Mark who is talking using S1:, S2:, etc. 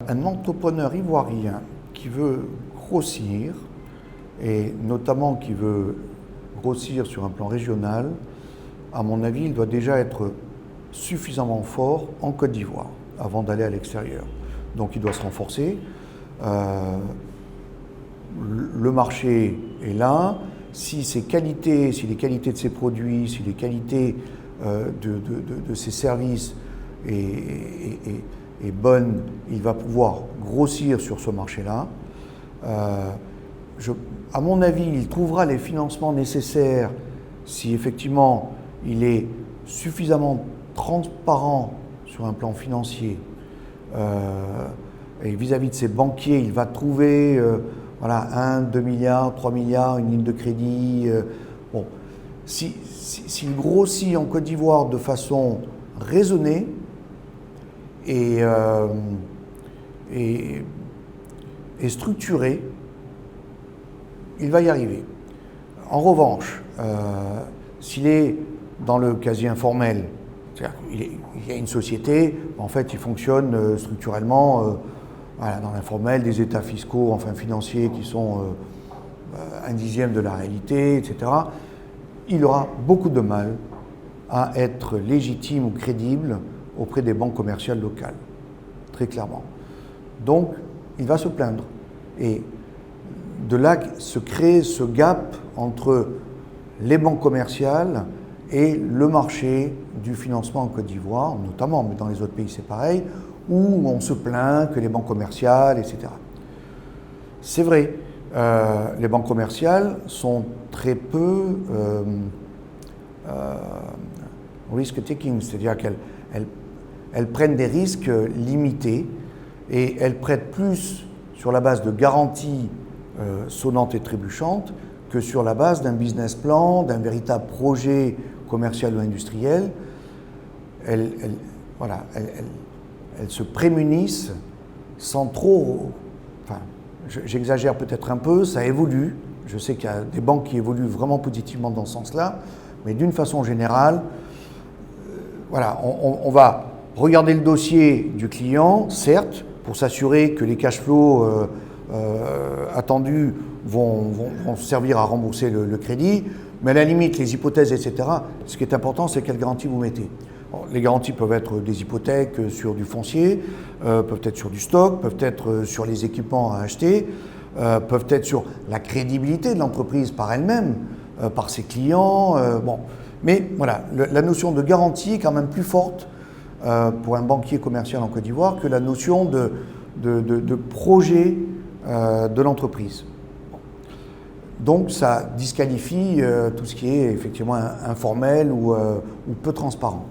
S1: Un entrepreneur ivoirien qui veut grossir, et notamment qui veut grossir sur un plan régional, à mon avis, il doit déjà être suffisamment fort en Côte d'Ivoire avant d'aller à l'extérieur. Donc il doit se renforcer. Le marché est là. Si les qualités de ses produits, si les qualités de ses services est bonne, il va pouvoir grossir sur ce marché-là. À mon avis, il trouvera les financements nécessaires si effectivement il est suffisamment transparent sur un plan financier et vis-à-vis de ses banquiers, il va trouver 1, 2 milliards, 3 milliards, une ligne de crédit. Bon, s'il grossit en Côte d'Ivoire de façon raisonnée et structurée, il va y arriver. En revanche, s'il est dans le quasi informel, c'est-à-dire qu'il y a une société, en fait, il fonctionne structurellement dans l'informel, des états fiscaux, enfin financiers, qui sont un dixième de la réalité, etc. Il aura beaucoup de mal à être légitime ou crédible auprès des banques commerciales locales, très clairement. Donc, il va se plaindre. Et de là se crée ce gap entre les banques commerciales et le marché du financement en Côte d'Ivoire, notamment, mais dans les autres pays c'est pareil, où on se plaint que les banques commerciales, etc. C'est vrai, les banques commerciales sont très peu risk-taking, c'est-à-dire qu'elles prennent des risques limités et elles prêtent plus sur la base de garanties sonnantes et trébuchantes que sur la base d'un business plan, d'un véritable projet commercial ou industriel. Elles se prémunissent sans trop... Enfin, j'exagère peut-être un peu, ça évolue. Je sais qu'il y a des banques qui évoluent vraiment positivement dans ce sens-là, mais d'une façon générale, on va regarder le dossier du client, certes, pour s'assurer que les cash flows attendus vont servir à rembourser le crédit, mais à la limite, les hypothèses, etc., ce qui est important, c'est quelle garantie vous mettez. Bon, les garanties peuvent être des hypothèques sur du foncier, peuvent être sur du stock, peuvent être sur les équipements à acheter, peuvent être sur la crédibilité de l'entreprise par elle-même, par ses clients. Mais voilà, la notion de garantie est quand même plus forte pour un banquier commercial en Côte d'Ivoire que la notion de projet de l'entreprise. Donc ça disqualifie tout ce qui est effectivement informel ou peu transparent.